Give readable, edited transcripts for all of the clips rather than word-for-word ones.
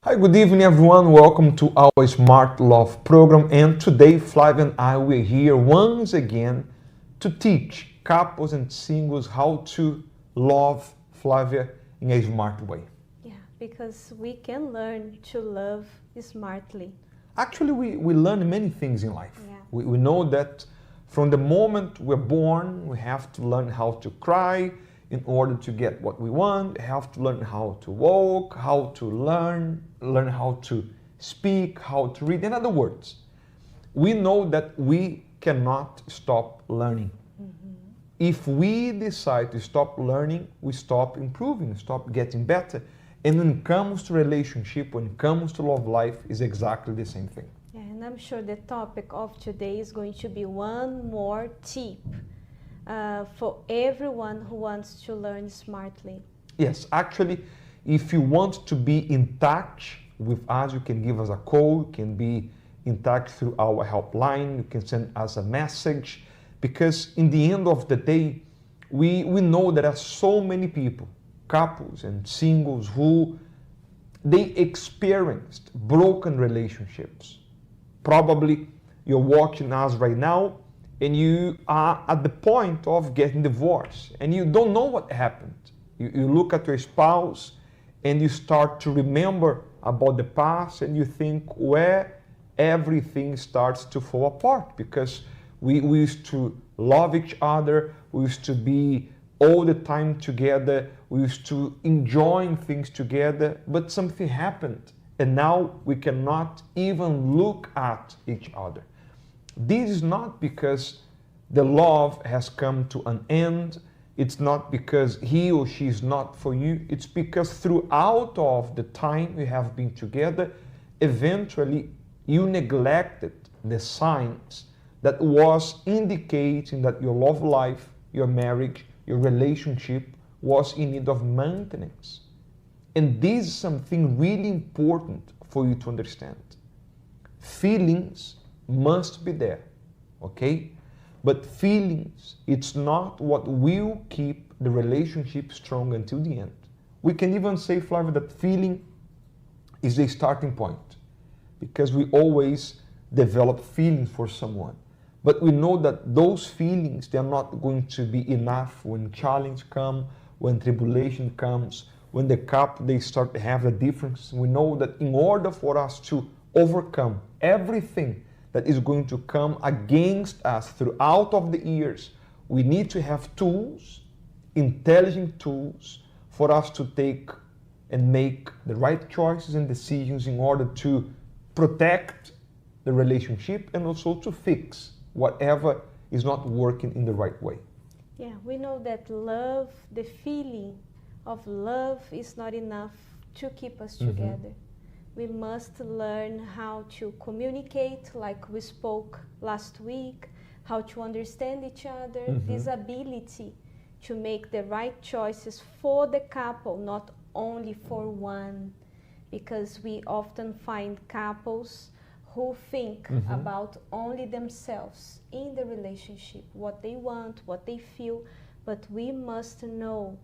Hi, good evening everyone. Welcome to our Smart Love program. And today, Flavia and I were here once again to teach couples and singles how to love Flavia in a smart way. Yeah, because we can learn to love smartly. Actually, we learn many things in life. Yeah. We know that from the moment we're born, we have to learn how to cry in order to get what we want. We have to learn how to walk, how to learn how to speak, how to read. In other words, we know that we cannot stop learning. If we decide to stop learning, we stop improving, stop getting better. And when it comes to relationship, when it comes to love life, is exactly the same thing. Yeah, and I'm sure the topic of today is going to be one more tip for everyone who wants to learn smartly. Yes, actually, if you want to be in touch with us, you can give us a call, you can be in touch through our helpline, you can send us a message, because in the end of the day, we know there are so many people, couples and singles, who they experienced broken relationships. Probably you're watching us right now and you are at the point of getting divorced and you don't know what happened. You look at your spouse and you start to remember about the past and you think where everything starts to fall apart, because we used to love each other, we used to be all the time together, we used to enjoy things together, but something happened and now we cannot even look at each other. This is not because the love has come to an end. It's not because he or she is not for you. It's because throughout of the time we have been together, eventually you neglected the signs that was indicating that your love life, your marriage, your relationship was in need of maintenance. And this is something really important for you to understand. Feelings must be there, okay? But feelings, it's not what will keep the relationship strong until the end. We can even say, Flavia, that feeling is the starting point, because we always develop feelings for someone. But we know that those feelings, they're not going to be enough when challenge comes, when tribulation comes, when the couple, they start to have a difference. We know that in order for us to overcome everything that is going to come against us throughout of the years, we need to have tools, intelligent tools, for us to take and make the right choices and decisions in order to protect the relationship and also to fix whatever is not working in the right way. Yeah, we know that love, the feeling of love is not enough to keep us together. We must learn how to communicate, like we spoke last week, how to understand each other, this ability to make the right choices for the couple, not only for one, because we often find couples who think about only themselves in the relationship, what they want, what they feel, but we must know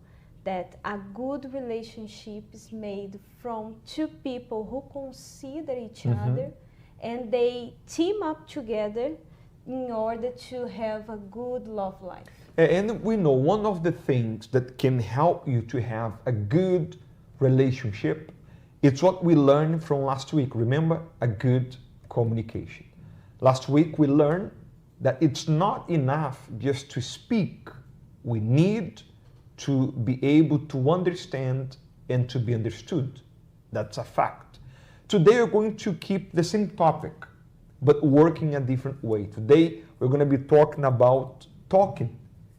that a good relationship is made from two people who consider each other and they team up together in order to have a good love life. And we know one of the things that can help you to have a good relationship, it's what we learned from last week. Remember, a good communication. Last week we learned that it's not enough just to speak. We need to be able to understand and to be understood. That's a fact. Today we're going to keep the same topic, but working a different way. Today we're going to be talking about talking,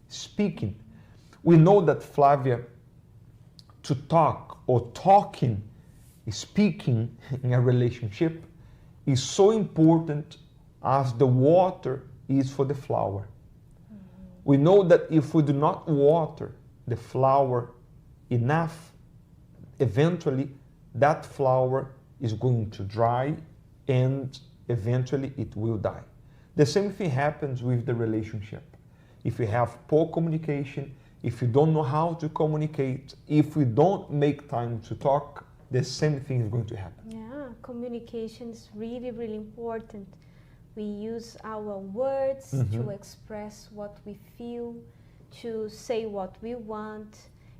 speaking. We know that, Flavia, to talk or talking, speaking in a relationship is so important as the water is for the flower. We know that if we do not water the flower enough, eventually that flower is going to dry and eventually it will die. The same thing happens with the relationship. If you have poor communication, if you don't know how to communicate, if we don't make time to talk, the same thing is going to happen. Yeah, communication is really, really important. We use our words to express what we feel, to say what we want,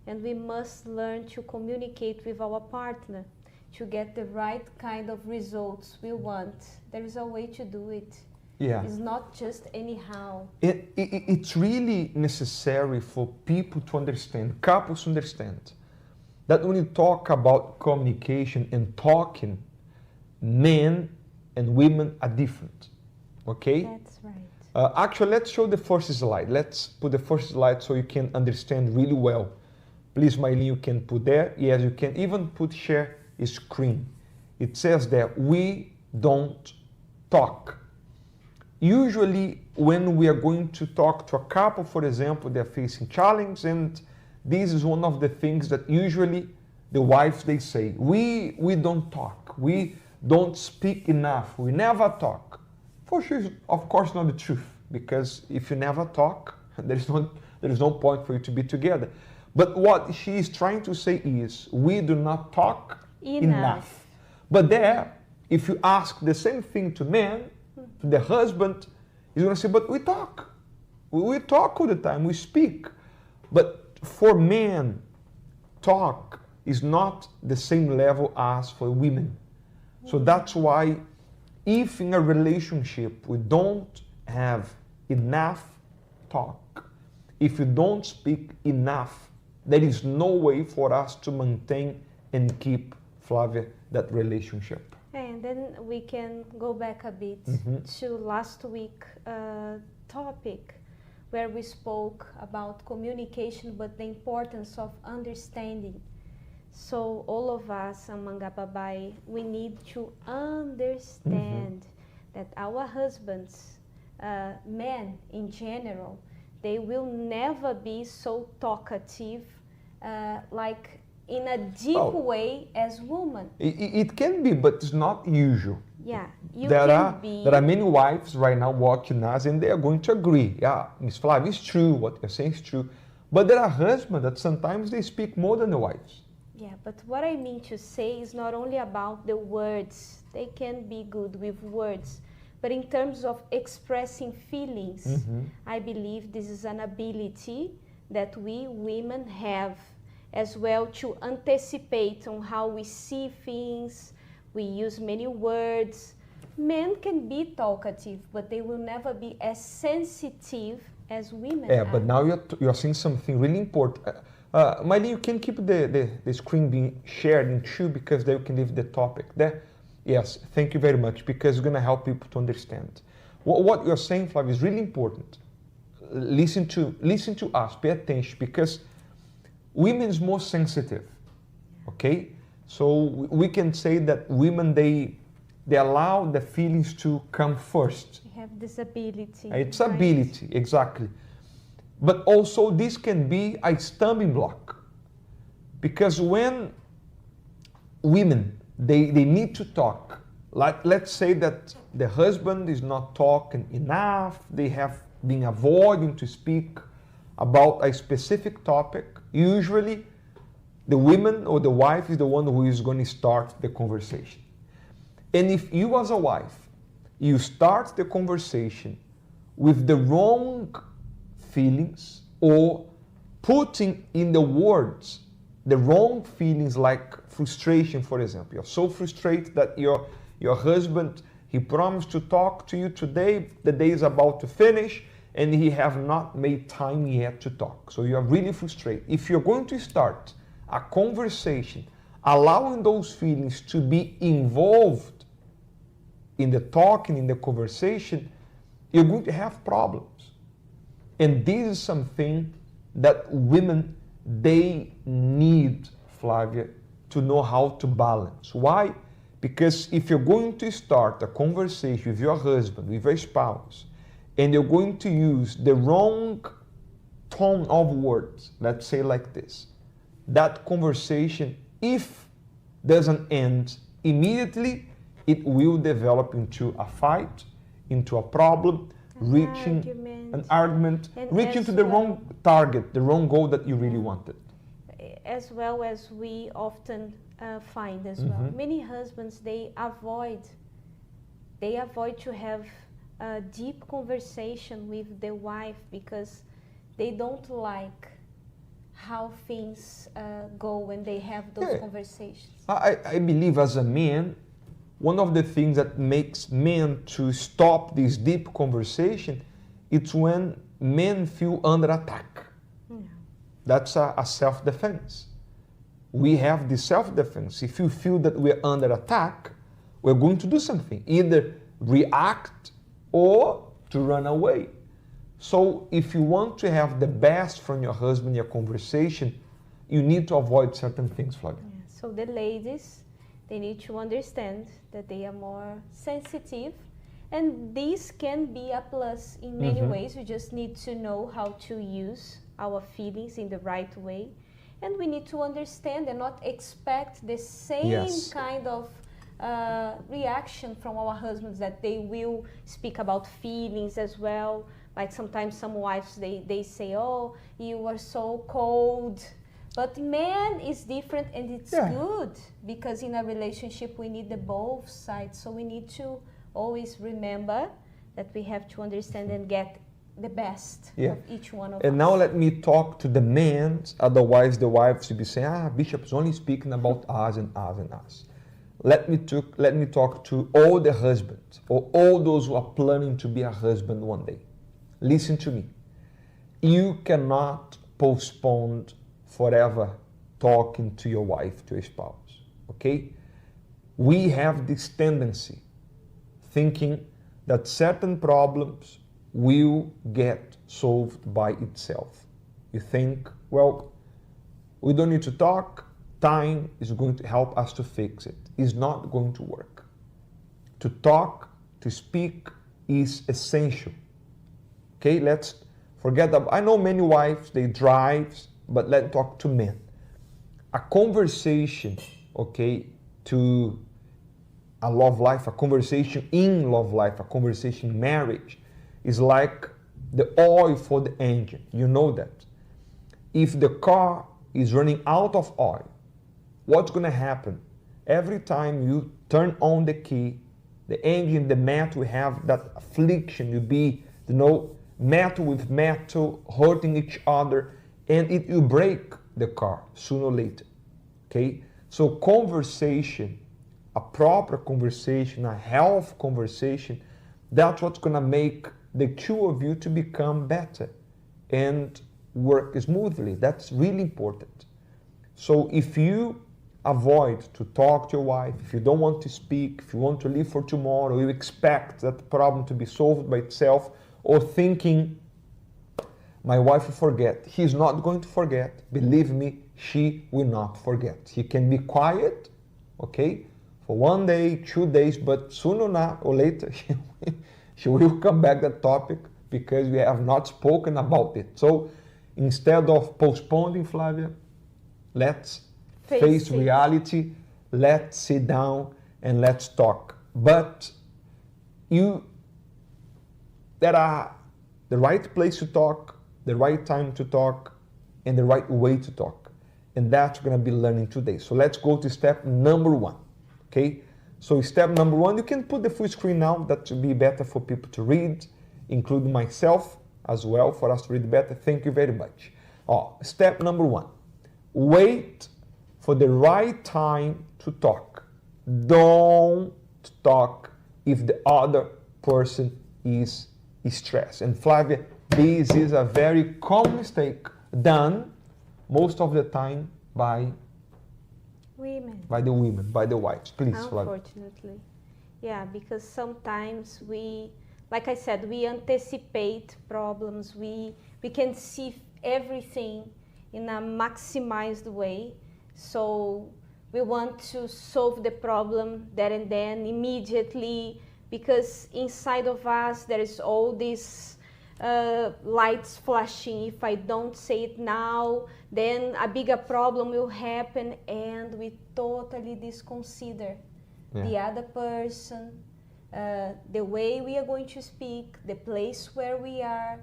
and we must learn to communicate with our partner to get the right kind of results we want. There is a way to do it. Yeah. It's not just anyhow. It's really necessary for people to understand, couples to understand, that when you talk about communication and talking, men and women are different. Okay? That's right. Actually, let's show the first slide. Let's put the first slide so you can understand really well. Please, Maylin, you can put there. Yes, you can even put share screen. It says that we don't talk. Usually, when we are going to talk to a couple, for example, they're facing challenge, and this is one of the things that usually the wives, they say, we don't talk. We don't speak enough. We never talk. For sure, of course, not the truth, because if you never talk, there is no point for you to be together. But what she is trying to say is, we do not talk enough. But there, if you ask the same thing to men, to the husband, he's going to say, but we talk. We talk all the time, we speak. But for men, talk is not the same level as for women. So that's why if in a relationship we don't have enough talk, if you don't speak enough, there is no way for us to maintain and keep, Flavia, that relationship. And then we can go back a bit to last week topic where we spoke about communication, but the importance of understanding. So all of us among Ababai, we need to understand that our husbands, men in general, they will never be so talkative like in a deep way as women. It can be, but it's not usual. Yeah, There are many wives right now watching us, and they are going to agree. Yeah, Miss Flavia, it's true, what you're saying is true. But there are husbands that sometimes they speak more than the wives. Yeah, but what I mean to say is not only about the words. They can be good with words. But in terms of expressing feelings, I believe this is an ability that we women have as well, to anticipate on how we see things. We use many words. Men can be talkative, but they will never be as sensitive as women are. But now you're saying something really important. Maylin, you can keep the screen being shared in two, because then you can leave the topic there. Yes, thank you very much, because it's going to help people to understand. What you're saying, Flavia, is really important. Listen to us, pay attention, because women is more sensitive, okay? So we can say that women, they allow the feelings to come first. They have this ability. It's ability, exactly. But also this can be a stumbling block, because when women, they need to talk, like let's say that the husband is not talking enough, they have been avoiding to speak about a specific topic, usually the woman or the wife is the one who is going to start the conversation. And if you as a wife, you start the conversation with the wrong feelings, or putting in the words the wrong feelings, like frustration, for example. You're so frustrated that your husband, he promised to talk to you today, the day is about to finish, and he have not made time yet to talk. So you're really frustrated. If you're going to start a conversation, allowing those feelings to be involved in the talking, in the conversation, you're going to have problems. And this is something that women, they need, Flavia, to know how to balance. Why? Because if you're going to start a conversation with your husband, with your spouse, and you're going to use the wrong tone of words, let's say like this, that conversation, if doesn't end immediately, it will develop into a fight, into a problem, reaching an argument, reaching to the wrong target, the wrong goal that you really wanted. as well as we often find as well. Many husbands, they avoid to have a deep conversation with the wife because they don't like how things go when they have those conversations. I believe as a man, one of the things that makes men to stop this deep conversation, it's when men feel under attack. That's a self-defense. We have the self-defense. If you feel that we're under attack, we're going to do something, either react or to run away. So if you want to have the best from your husband in your conversation, you need to avoid certain things, Flavia. Yeah. So the ladies, they need to understand that they are more sensitive, and this can be a plus in many ways. We just need to know how to use our feelings in the right way, and we need to understand and not expect the same kind of reaction from our husbands, that they will speak about feelings as well. Like sometimes some wives, they say, oh, you are so cold. But man is different, and it's good, because in a relationship we need the both sides. So we need to always remember that we have to understand and get the best of each one of us. And now let me talk to the men, otherwise the wives will be saying, Bishop's only speaking about us and us and us. Let me talk to all the husbands, or all those who are planning to be a husband one day. Listen to me. You cannot postpone forever talking to your wife, to your spouse, okay? We have this tendency thinking that certain problems will get solved by itself. You think, well, we don't need to talk, time is going to help us to fix it. It's not going to work. To talk, to speak is essential. Okay, let's forget that. I know many wives, they drive, but let's talk to men. A conversation, okay, to a love life, a conversation in love life, a conversation in marriage is like the oil for the engine. You know that. If the car is running out of oil, what's going to happen? Every time you turn on the key, the engine, the metal will have that friction. You'll be, metal with metal hurting each other, and it will break the car sooner or later. Okay? So conversation, a proper conversation, a healthy conversation, that's what's going to make the two of you to become better and work smoothly. That's really important. So if you avoid to talk to your wife, if you don't want to speak, if you want to leave for tomorrow, you expect that problem to be solved by itself, or thinking, my wife will forget. He's not going to forget. Believe me, she will not forget. He can be quiet, okay, for 1 day, 2 days, but sooner or later, she will come back to that topic, because we have not spoken about it. So instead of postponing, Flavia, let's face reality, let's sit down and let's talk. But there are the right place to talk, the right time to talk, and the right way to talk. And that's going to be learning today. So let's go to step number 1. Okay? So step number 1, you can put the full screen now. That will be better for people to read, including myself as well, for us to read better. Thank you very much. Step number 1, wait for the right time to talk. Don't talk if the other person is stressed. And Flavia, this is a very common mistake done most of the time by women. By the women, by the wives. Please, Flavia. Unfortunately. Yeah, because sometimes we, like I said, we anticipate problems. We can see everything in a maximized way. So we want to solve the problem there and then, immediately, because inside of us there is all these lights flashing. If I don't say it now, then a bigger problem will happen, and we totally disconsider the other person, the way we are going to speak, the place where we are,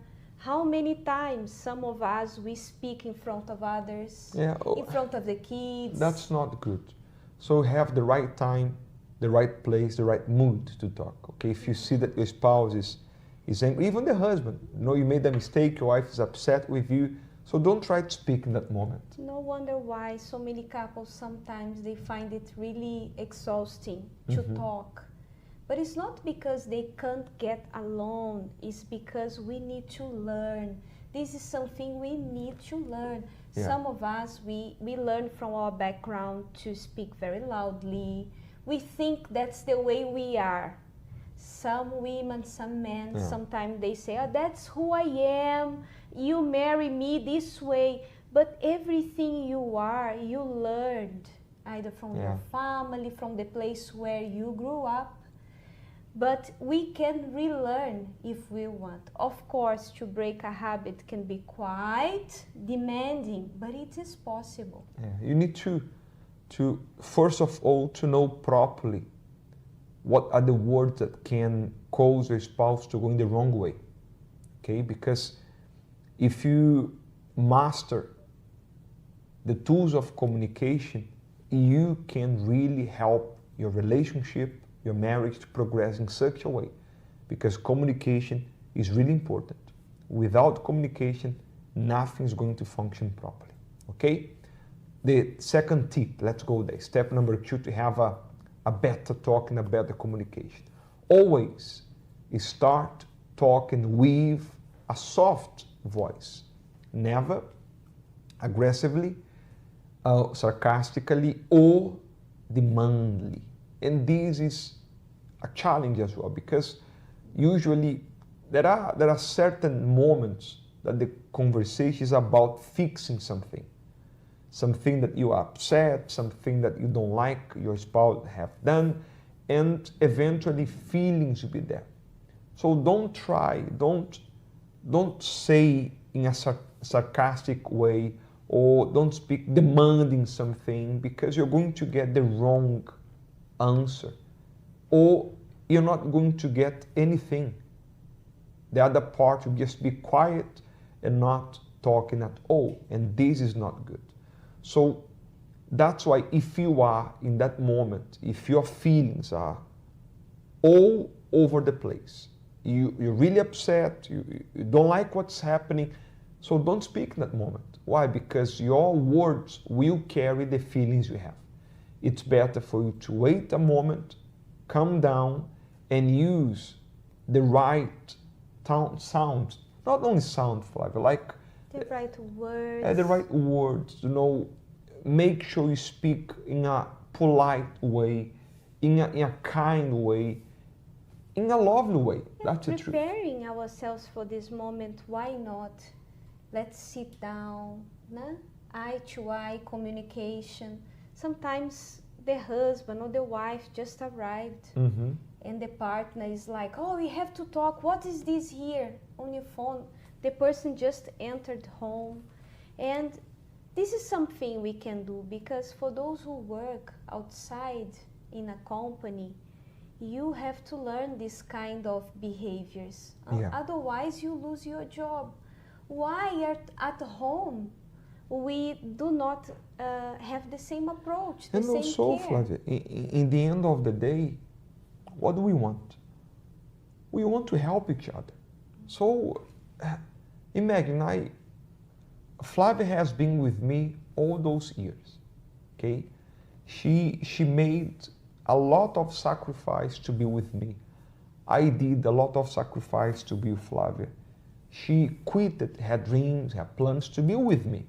How many times some of us we speak in front of others, Yeah, in front of the kids? that's not good. So have the right time, the right place, the right mood to talk. Okay, if you see that your spouse is angry, even the husband, you know, you made a mistake, your wife is upset with you, so don't try to speak in that moment. No wonder why so many couples sometimes they find it really exhausting to talk. But it's not because they can't get along, it's because we need to learn. This is something we need to learn. Yeah. Some of us, we learn from our background to speak very loudly. We think that's the way we are. Some women, some men, sometimes they say, oh, that's who I am, you marry me this way. But everything you are, you learned, either from your family, from the place where you grew up. But we can relearn if we want. Of course, to break a habit can be quite demanding, but it is possible. Yeah. You need to first of all, to know properly what are the words that can cause your spouse to go in the wrong way. Okay, because if you master the tools of communication, you can really help your relationship, your marriage to progress in such a way, because communication is really important. Without communication, nothing is going to function properly. Okay? The second tip, let's go there. Step number 2 to have a better talk and a better communication. Always start talking with a soft voice. Never aggressively, sarcastically, or demandingly. And this is a challenge as well, because usually there are certain moments that the conversation is about fixing something that you are upset, something that you don't like your spouse have done, and eventually feelings will be there. So don't say in a sarcastic way, or don't speak demanding something, because you're going to get the wrong answer, or you're not going to get anything. The other part will just be quiet and not talking at all, and this is not good. So that's why if you are in that moment, if your feelings are all over the place, you're really upset, you don't like what's happening, so don't speak in that moment. Why? Because your words will carry the feelings you have. It's better for you to wait a moment, calm down, and use the right sound, not only sound, Flavia, like the right words. The right words, you know, make sure you speak in a polite way, in a kind way, in a lovely way. That's the truth. Preparing ourselves for this moment, why not? Let's sit down, né? Eye to eye communication. Sometimes the husband or the wife just arrived, and the partner is like, oh, we have to talk. What is this here on your phone? The person just entered home. And this is something we can do, because for those who work outside in a company, you have to learn this kind of behaviors. Otherwise, you lose your job. Why at home we do not have the same approach, the and same also, care? Flavia, in the end of the day, what do we want? We want to help each other. So imagine, Flavia has been with me all those years. Okay, she made a lot of sacrifice to be with me. I did a lot of sacrifice to be with Flavia. She quitted her dreams, her plans to be with me,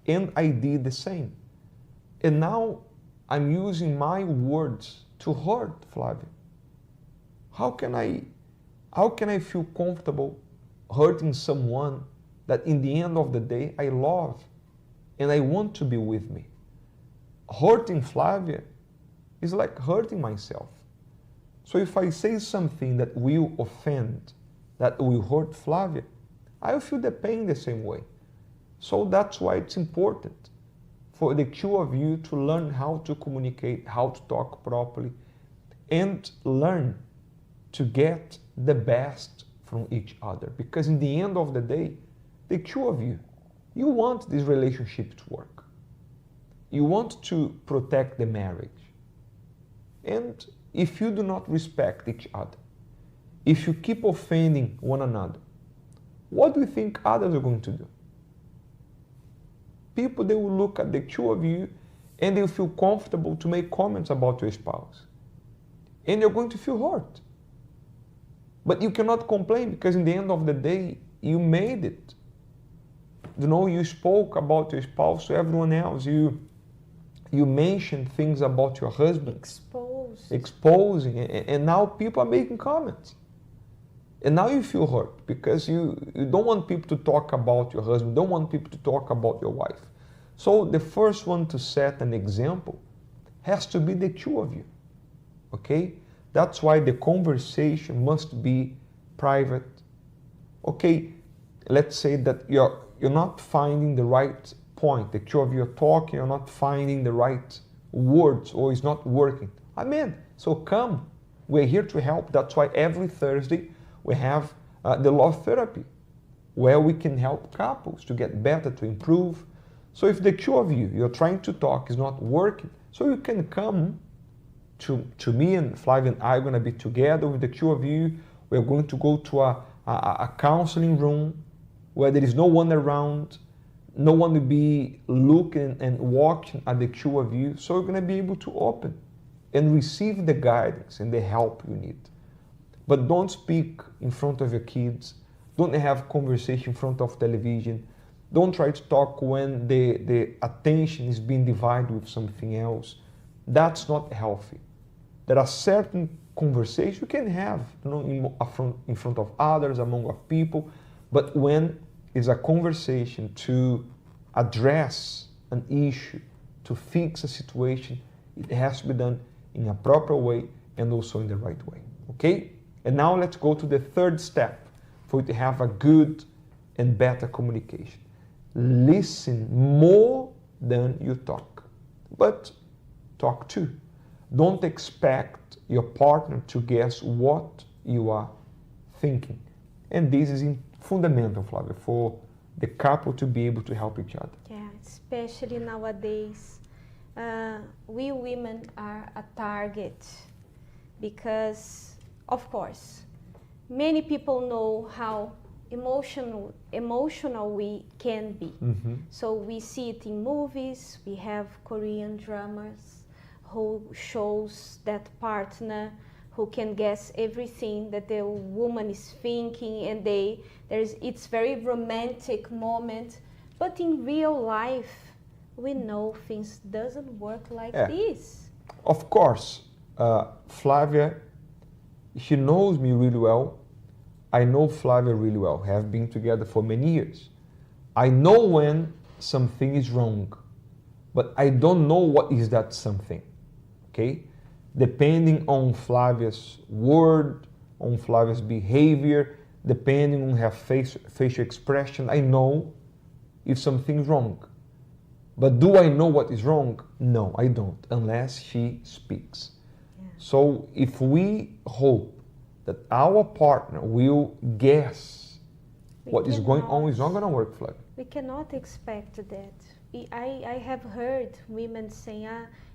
and I did the same. And now I'm using my words to hurt Flavia. How can I feel comfortable hurting someone that in the end of the day I love and I want to be with me? Hurting Flavia is like hurting myself. So if I say something that will offend, that will hurt Flavia, I will feel the pain the same way. So that's why it's important for the two of you to learn how to communicate, how to talk properly, and learn to get the best from each other. Because in the end of the day, the two of you, you want this relationship to work. You want to protect the marriage. And if you do not respect each other, if you keep offending one another, what do you think others are going to do? People, they will look at the two of you and they'll feel comfortable to make comments about your spouse. And you're going to feel hurt. But you cannot complain because in the end of the day, you made it. You know, you spoke about your spouse to everyone else. You mentioned things about your husband. Exposing. And now people are making comments. And now you feel hurt because you don't want people to talk about your husband, don't want people to talk about your wife. So the first one to set an example has to be the two of you. Okay? That's why the conversation must be private. Okay, let's say that you're not finding the right point. The two of you are talking, you're not finding the right words, or it's not working. Amen. So come. We're here to help. That's why every Thursday we have the love therapy, where we can help couples to get better, to improve. So if the two of you, you're trying to talk, is not working, so you can come to me, and Flavia and I are going to be together with the two of you. We're going to go to a counseling room where there is no one around, no one will be looking and watching at the two of you. So you're going to be able to open and receive the guidance and the help you need. But don't speak in front of your kids. Don't have conversation in front of television. Don't try to talk when the attention is being divided with something else. That's not healthy. There are certain conversations you can have, you know, in front of others, among people, but when it's a conversation to address an issue, to fix a situation, it has to be done in a proper way and also in the right way. Okay? And now let's go to the third step for you to have a good and better communication. Listen more than you talk, but talk too. Don't expect your partner to guess what you are thinking. And this is fundamental, Flavia, for the couple to be able to help each other. Yeah, especially nowadays. We women are a target because, of course, many people know how emotional we can be. Mm-hmm. So we see it in movies. We have Korean dramas who shows that partner who can guess everything that the woman is thinking, and it's very romantic moment. But in real life, we know things doesn't work like this. Of course, Flavia, she knows me really well. I know Flavia really well. We have been together for many years. I know when something is wrong, but I don't know what is that something. Okay? Depending on Flavia's word, on Flavia's behavior, depending on her facial expression, I know if something's wrong. But do I know what is wrong? No, I don't, unless she speaks. Yeah. So if we hope that our partner will guess what is going on, it's not going to work, Flavia. We cannot expect that. I have heard women saying,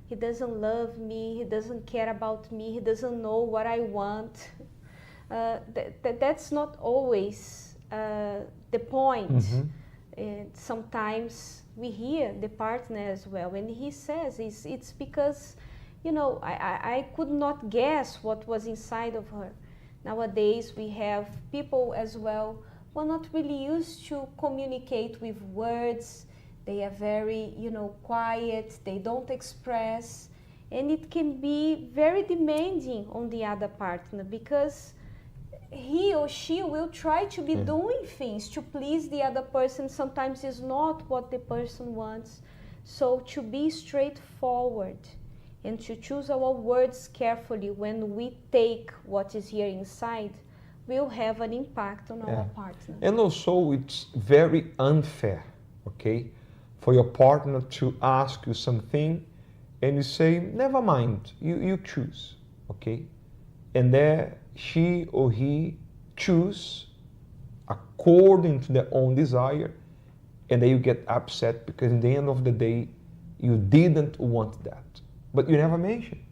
he doesn't love me, he doesn't care about me, he doesn't know what I want. That's not always the point. Mm-hmm. And sometimes we hear the partner as well, and he says it's because, you know, I could not guess what was inside of her. Nowadays we have people as well who are not really used to communicate with words. They are very, you know, quiet, they don't express, and it can be very demanding on the other partner because he or she will try to be doing things to please the other person. Sometimes it's not what the person wants. So to be straightforward and to choose our words carefully when we take what is here inside will have an impact on our partner. And also it's very unfair, okay, for your partner to ask you something and you say, never mind, you choose, okay? And there she or he choose according to their own desire, and then you get upset because in the end of the day, you didn't want that, but you never mentioned.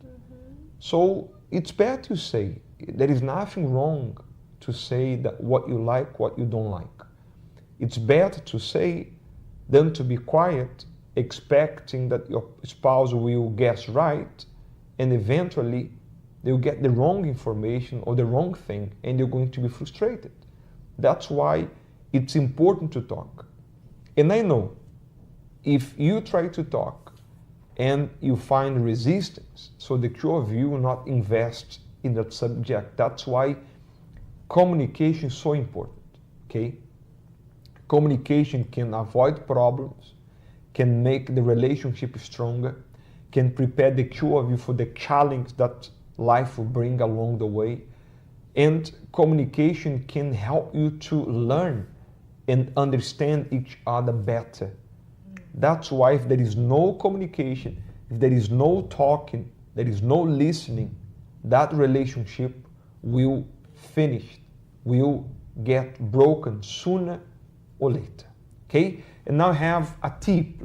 So it's better to say, there is nothing wrong to say that what you like, what you don't like. It's better to say than to be quiet, expecting that your spouse will guess right, and eventually they'll get the wrong information or the wrong thing, and you're going to be frustrated. That's why it's important to talk. And I know if you try to talk and you find resistance, so the two of you will not invest in that subject. That's why communication is so important, okay? Communication can avoid problems, can make the relationship stronger, can prepare the two of you for the challenge that life will bring along the way. And communication can help you to learn and understand each other better. That's why if there is no communication, if there is no talking, there is no listening, that relationship will finish, will get broken sooner or later. Okay? And now I have a tip.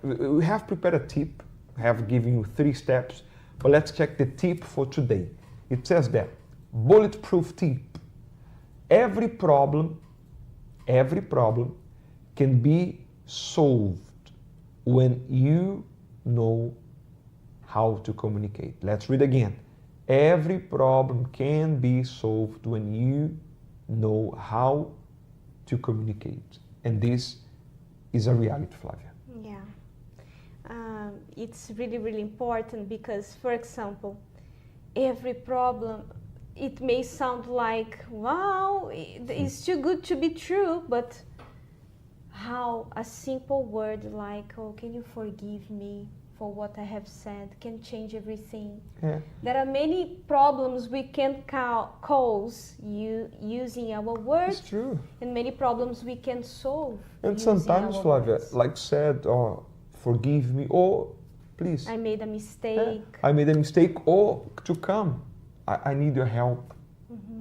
We have prepared a tip. I have given you 3 steps, but let's check the tip for today. It says that, bulletproof tip. Every problem can be solved when you know how to communicate. Let's read again. Every problem can be solved when you know how to communicate. And this is a reality, Flavia. Yeah. It's really, really important because, for example, every problem, it may sound like, wow, it's too good to be true, but how a simple word like, oh, can you forgive me for what I have said, can change everything. Yeah. There are many problems we can cause using our words. It's true. And many problems we can solve. And sometimes, Flavia, words. like said, or forgive me, or please. I made a mistake. I made a mistake, or to come. I need your help.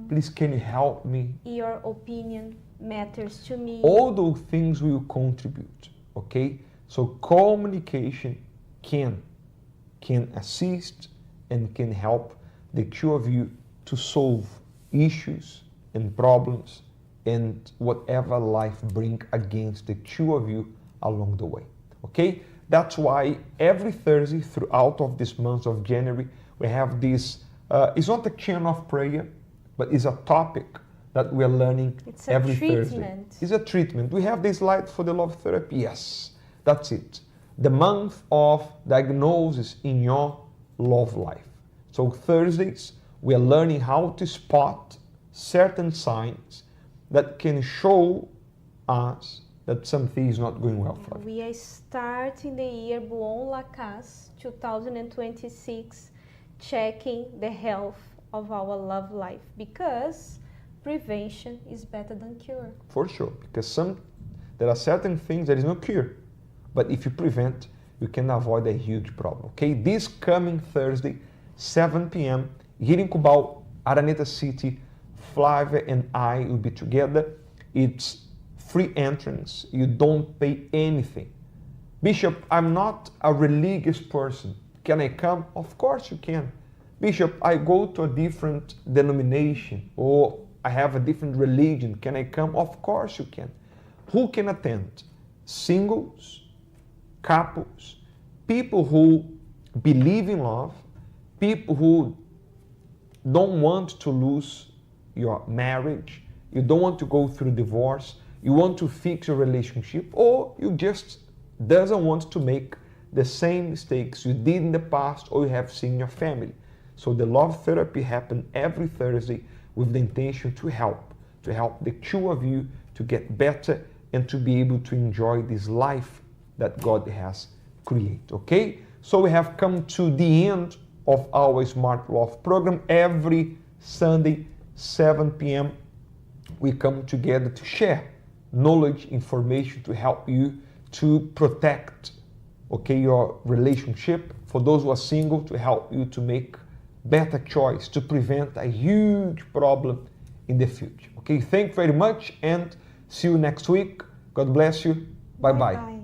Please, can you help me? Your opinion matters to me. All those things will contribute, okay? So communication can assist and can help the two of you to solve issues and problems and whatever life brings against the two of you along the way, okay? That's why every Thursday throughout of this month of January, we have this, it's not a chain of prayer, but it's a topic that we are learning every Thursday. It's a treatment. We have this light for the love therapy. Yes, that's it. The month of diagnosis in your love life. So Thursdays, we are learning how to spot certain signs that can show us that something is not going well for you. We are starting the year Buon La Casa 2026, checking the health of our love life, because prevention is better than cure. For sure, because there are certain things there is no cure, but if you prevent, you can avoid a huge problem. Okay, this coming Thursday, 7 p.m. here in Cubao, Araneta City, Flavia and I will be together. It's free entrance. You don't pay anything. Bishop, I'm not a religious person. Can I come? Of course you can. Bishop, I go to a different denomination, or I have a different religion. Can I come? Of course you can. Who can attend? Singles, couples, people who believe in love, people who don't want to lose your marriage, you don't want to go through divorce, you want to fix your relationship, or you just doesn't want to make the same mistakes you did in the past or you have seen in your family. So the love therapy happens every Thursday with the intention to help the two of you to get better and to be able to enjoy this life that God has created, okay? So we have come to the end of our Smart Love program. Every Sunday, 7 p.m., we come together to share knowledge, information to help you to protect, okay, your relationship. For those who are single, to help you to make better choice, to prevent a huge problem in the future. Okay, thank you very much and see you next week. God bless you. Bye bye.